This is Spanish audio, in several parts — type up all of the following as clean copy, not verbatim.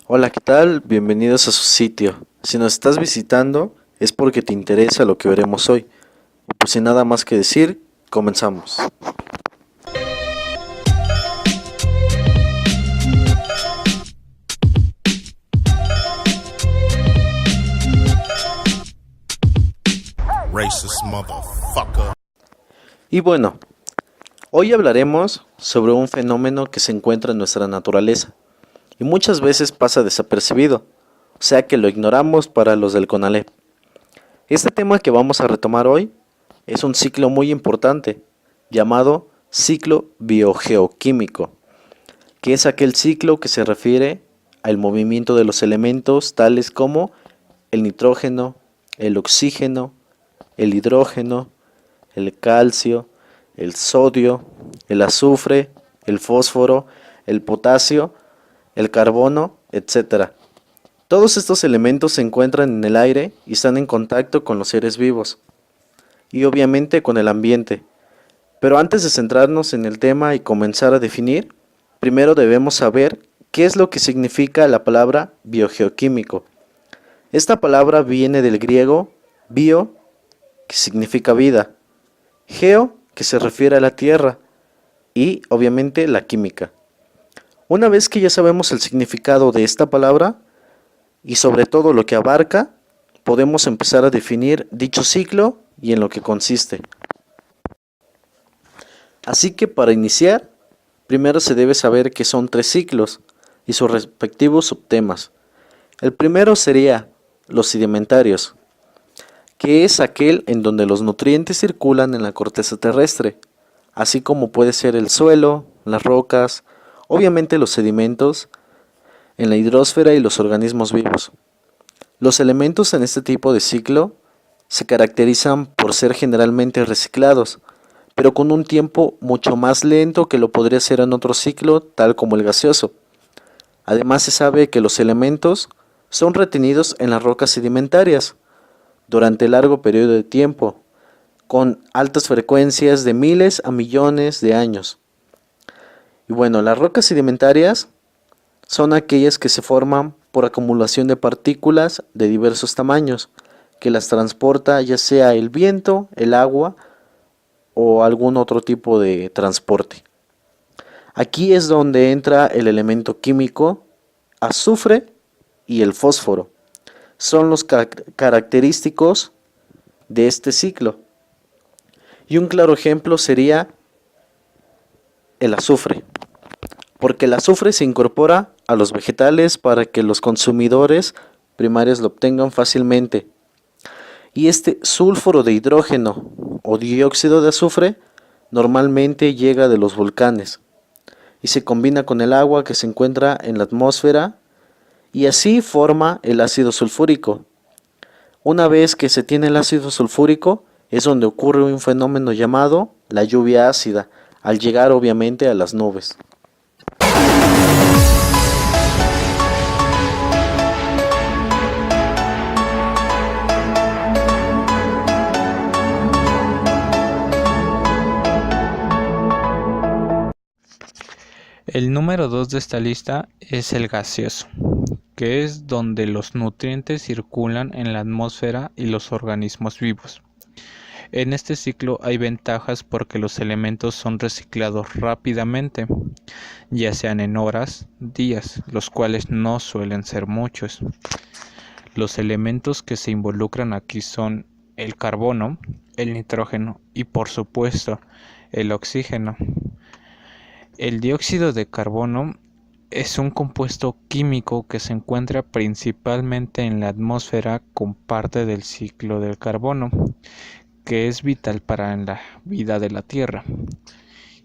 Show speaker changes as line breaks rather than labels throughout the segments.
Hola, ¿qué tal? Bienvenidos a su sitio. Si nos estás visitando es porque te interesa lo que veremos hoy. Pues sin nada más que decir, comenzamos.
Racist motherfucker.
Y bueno, hoy hablaremos sobre un fenómeno que se encuentra en nuestra naturaleza y muchas veces pasa desapercibido, o sea que lo ignoramos para los del CONALEP. Este tema que vamos a retomar hoy es un ciclo muy importante llamado ciclo biogeoquímico, que es aquel ciclo que se refiere al movimiento de los elementos tales como el nitrógeno, el oxígeno, el hidrógeno, el calcio, el sodio, el azufre, el fósforo, el potasio, el carbono, etc. Todos estos elementos se encuentran en el aire y están en contacto con los seres vivos y obviamente con el ambiente. Pero antes de centrarnos en el tema y comenzar a definir, primero debemos saber qué es lo que significa la palabra biogeoquímico. Esta palabra viene del griego bio, que significa vida, geo, que se refiere a la tierra, y obviamente la química. Una vez que ya sabemos el significado de esta palabra y sobre todo lo que abarca, podemos empezar a definir dicho ciclo y en lo que consiste. Así que para iniciar, primero se debe saber que son tres ciclos y sus respectivos subtemas. El primero sería los sedimentarios, que es aquel en donde los nutrientes circulan en la corteza terrestre, así como puede ser el suelo, las rocas, obviamente los sedimentos, en la hidrosfera y los organismos vivos. Los elementos en este tipo de ciclo se caracterizan por ser generalmente reciclados, pero con un tiempo mucho más lento que lo podría ser en otro ciclo, tal como el gaseoso. Además se sabe que los elementos son retenidos en las rocas sedimentarias durante largo periodo de tiempo, con altas frecuencias de miles a millones de años. Y bueno, las rocas sedimentarias son aquellas que se forman por acumulación de partículas de diversos tamaños, que las transporta ya sea el viento, el agua o algún otro tipo de transporte. Aquí es donde entra el elemento químico azufre y el fósforo. Son los característicos de este ciclo. Y un claro ejemplo sería el azufre, porque el azufre se incorpora a los vegetales para que los consumidores primarios lo obtengan fácilmente. Y este sulfuro de hidrógeno o dióxido de azufre normalmente llega de los volcanes y se combina con el agua que se encuentra en la atmósfera y así forma el ácido sulfúrico. Una vez que se tiene el ácido sulfúrico es donde ocurre un fenómeno llamado la lluvia ácida, al llegar obviamente a las nubes.
El número 2 de esta lista es el gaseoso, que es donde los nutrientes circulan en la atmósfera y los organismos vivos. En este ciclo hay ventajas porque los elementos son reciclados rápidamente, ya sean en horas, días, los cuales no suelen ser muchos. Los elementos que se involucran aquí son el carbono, el nitrógeno y por supuesto el oxígeno. El dióxido de carbono es un compuesto químico que se encuentra principalmente en la atmósfera con parte del ciclo del carbono, que es vital para la vida de la Tierra,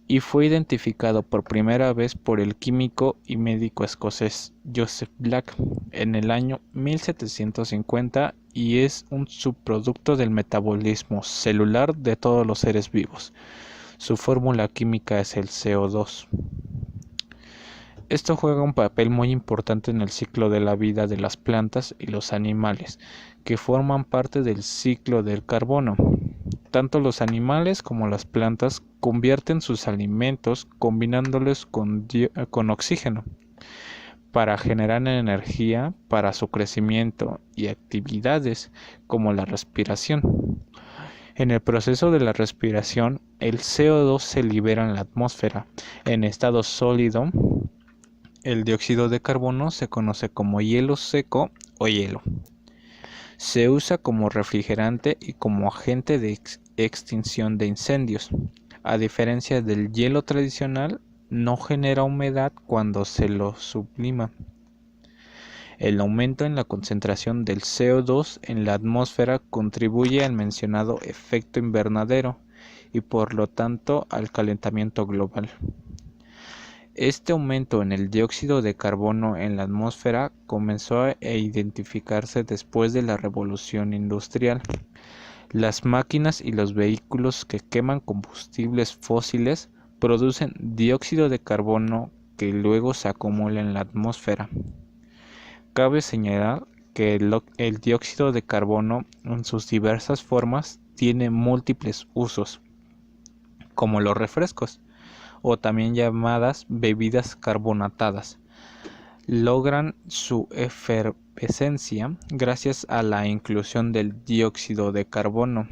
y fue identificado por primera vez por el químico y médico escocés Joseph Black en el año 1750 y es un subproducto del metabolismo celular de todos los seres vivos. Su fórmula química es el CO2. Esto juega un papel muy importante en el ciclo de la vida de las plantas y los animales, que forman parte del ciclo del carbono. Tanto los animales como las plantas convierten sus alimentos combinándolos con oxígeno, para generar energía para su crecimiento y actividades como la respiración. En el proceso de la respiración, el CO2 se libera en la atmósfera. En estado sólido, el dióxido de carbono se conoce como hielo seco o hielo. Se usa como refrigerante y como agente de extinción de incendios. A diferencia del hielo tradicional, no genera humedad cuando se lo sublima. El aumento en la concentración del CO2 en la atmósfera contribuye al mencionado efecto invernadero y por lo tanto al calentamiento global. Este aumento en el dióxido de carbono en la atmósfera comenzó a identificarse después de la revolución industrial. Las máquinas y los vehículos que queman combustibles fósiles producen dióxido de carbono que luego se acumula en la atmósfera. Cabe señalar que el dióxido de carbono en sus diversas formas tiene múltiples usos, como los refrescos, o también llamadas bebidas carbonatadas. Logran su efervescencia gracias a la inclusión del dióxido de carbono.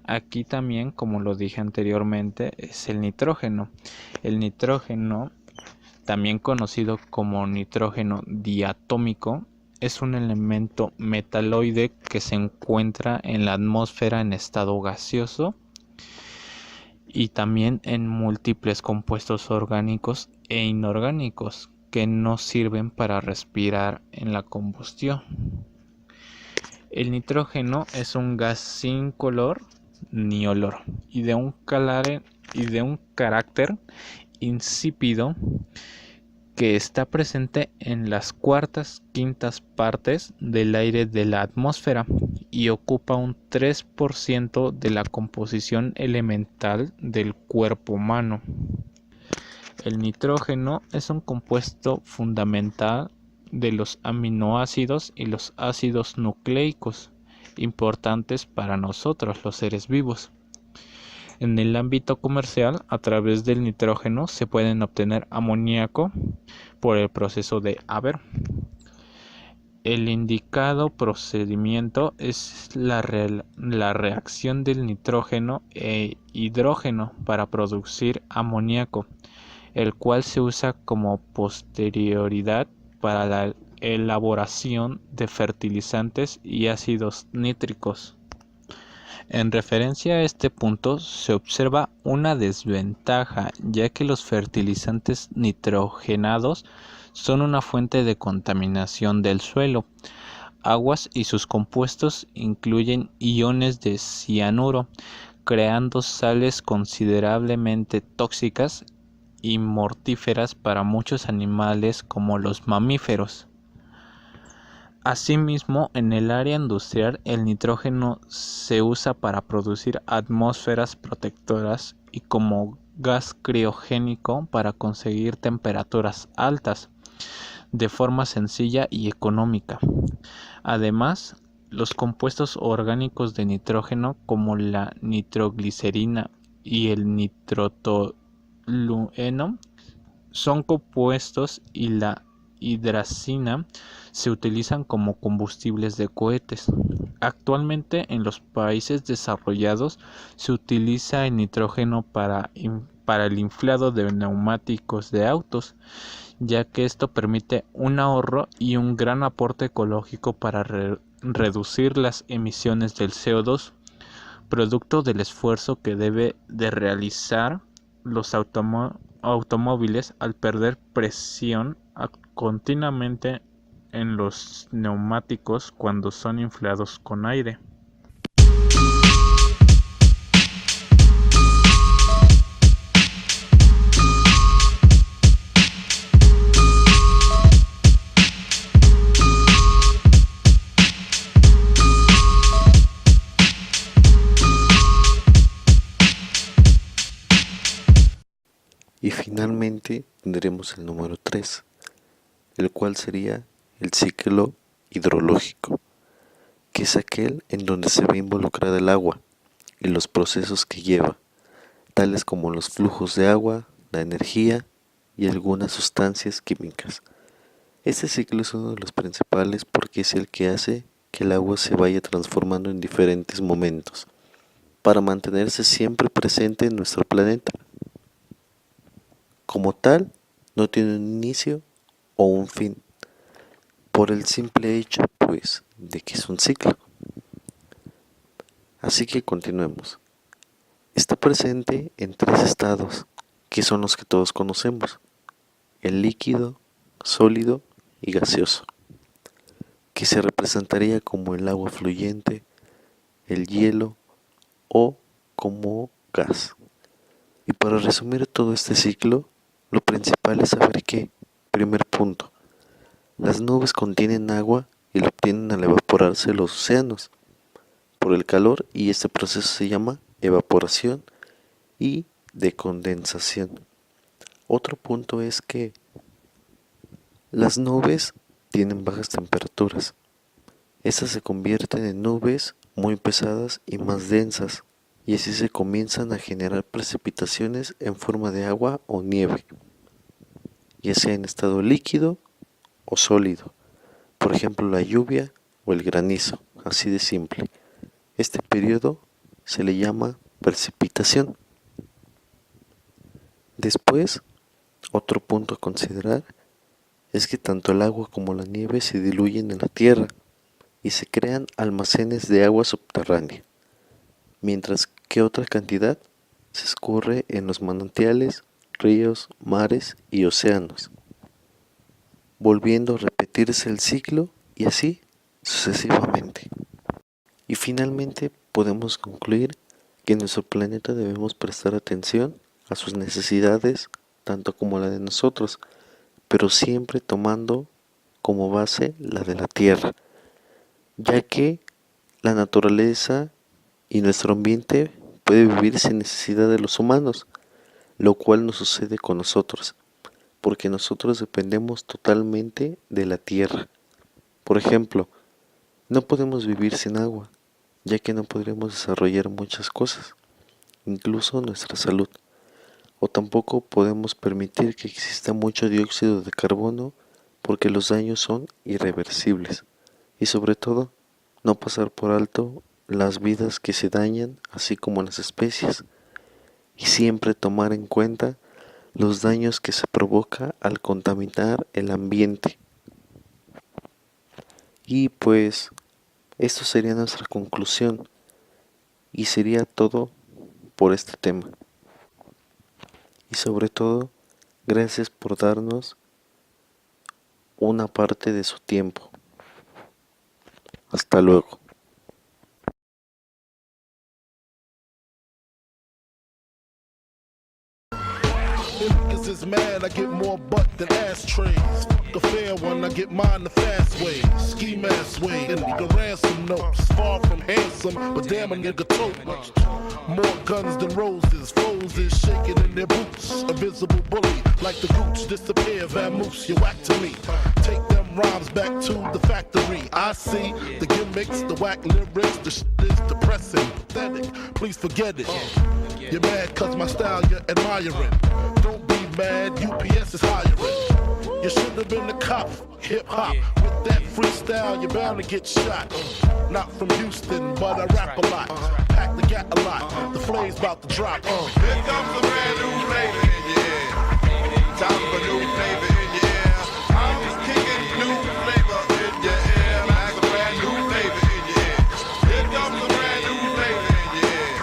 Aquí también, como lo dije anteriormente, es el nitrógeno. El nitrógeno, también conocido como nitrógeno diatómico, es un elemento metaloide que se encuentra en la atmósfera en estado gaseoso y también en múltiples compuestos orgánicos e inorgánicos que no sirven para respirar en la combustión. El nitrógeno es un gas sin color ni olor y de un carácter insípido que está presente en las cuartas quintas partes del aire de la atmósfera y ocupa un 3% de la composición elemental del cuerpo humano. El nitrógeno es un compuesto fundamental de los aminoácidos y los ácidos nucleicos, importantes para nosotros los seres vivos. En el ámbito comercial, a través del nitrógeno se pueden obtener amoníaco por el proceso de Haber. El indicado procedimiento es la reacción del nitrógeno e hidrógeno para producir amoníaco, el cual se usa como posterioridad para la elaboración de fertilizantes y ácidos nítricos. En referencia a este punto se observa una desventaja, ya que los fertilizantes nitrogenados son una fuente de contaminación del suelo, aguas y sus compuestos incluyen iones de cianuro, creando sales considerablemente tóxicas y mortíferas para muchos animales como los mamíferos. Asimismo, en el área industrial, el nitrógeno se usa para producir atmósferas protectoras y como gas criogénico para conseguir temperaturas altas de forma sencilla y económica. Además, los compuestos orgánicos de nitrógeno como la nitroglicerina y el nitrotolueno son compuestos y la hidracina se utilizan como combustibles de cohetes. Actualmente en los países desarrollados se utiliza el nitrógeno para el inflado de neumáticos de autos, ya que esto permite un ahorro y un gran aporte ecológico para reducir las emisiones del CO2, producto del esfuerzo que debe de realizar los automóviles al perder presión continuamente en los neumáticos cuando son inflados con aire.
Y finalmente tendremos el número 3, el cual sería el ciclo hidrológico, que es aquel en donde se ve involucrada el agua y los procesos que lleva, tales como los flujos de agua, la energía y algunas sustancias químicas. Este ciclo es uno de los principales porque es el que hace que el agua se vaya transformando en diferentes momentos, para mantenerse siempre presente en nuestro planeta. Como tal, no tiene un inicio o un fin, por el simple hecho, pues, de que es un ciclo. Así que continuemos. Está presente en 3 estados, que son los que todos conocemos: el líquido, sólido y gaseoso, que se representaría como el agua fluyente, el hielo o como gas. Y para resumir todo este ciclo, lo principal es saber que, primer punto, las nubes contienen agua y lo obtienen al evaporarse los océanos por el calor, y este proceso se llama evaporación y de condensación. Otro punto es que las nubes tienen bajas temperaturas. Estas se convierten en nubes muy pesadas y más densas, y así se comienzan a generar precipitaciones en forma de agua o nieve, ya sea en estado líquido o sólido, por ejemplo la lluvia o el granizo, así de simple. Este periodo se le llama precipitación. Después, otro punto a considerar es que tanto el agua como la nieve se diluyen en la tierra y se crean almacenes de agua subterránea, mientras que otra cantidad se escurre en los manantiales, ríos, mares y océanos, volviendo a repetirse el ciclo y así sucesivamente. Y finalmente podemos concluir que en nuestro planeta debemos prestar atención a sus necesidades, tanto como la de nosotros, pero siempre tomando como base la de la Tierra, ya que la naturaleza y nuestro ambiente puede vivir sin necesidad de los humanos, lo cual no sucede con nosotros, porque nosotros dependemos totalmente de la Tierra. Por ejemplo, no podemos vivir sin agua, ya que no podremos desarrollar muchas cosas, incluso nuestra salud. O tampoco podemos permitir que exista mucho dióxido de carbono, porque los daños son irreversibles. Y sobre todo, no pasar por alto las vidas que se dañan, así como las especies. Y siempre tomar en cuenta los daños que se provoca al contaminar el ambiente. Y pues, esto sería nuestra conclusión. Y sería todo por este tema. Y sobre todo, gracias por darnos una parte de su tiempo. Hasta luego.
Niggas is mad, I get more butt than ashtrays. Fuck a fair one, I get mine the fast way. Ski mask way, and nigga ransom notes. Far from handsome, but damn a nigga tote. More guns than roses, foes is shaking in their boots. A visible bully, like the gooch, disappear, vamoose, you whack to me. Take them rhymes back to the factory. I see the gimmicks, the whack lyrics, the shit is depressing, pathetic. Please forget it. You're mad cause my style you're admiring. Don't be mad, UPS is hiring. You should have been a cop, hip-hop. With that freestyle, you're bound to get shot. Not from Houston, but I rap a lot. Pack the gat a lot, the flame's about to drop.
Here comes a brand new flavor in your ear. Time for new flavor in your ear. I'm just kicking new flavor in your ear. Like a brand new flavor in your ear. Here comes a brand new flavor in your ear.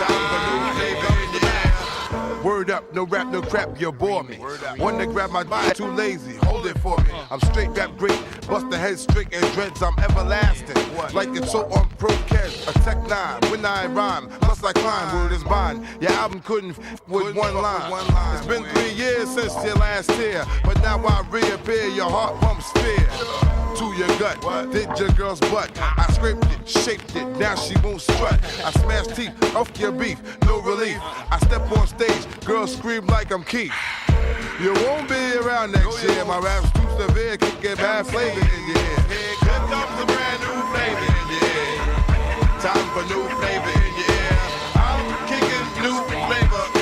Time for new flavor in your ear. Word up, no rap, no crap, you bore me. One to grab my body, too lazy, hold it for me. I'm straight rap great, bust the head straight and dreads, I'm everlasting. Like it's so on pro cash, a tech 9, when I rhyme, plus I climb, word is bond. Your album couldn't with one line. It's been 3 years since your last tear, but now I reappear, your heart pumps fear. To your gut, did your girl's butt. I scraped it, shaped it, now she won't strut. I smashed teeth, off your beef, no relief. I step on stage, girls scream like I'm Keith. You won't be around next year, my rap's too severe, can't get bad flavor in your ear. Here comes a brand new flavor in your ear. Time for new flavor in your ear. I'm kicking new flavor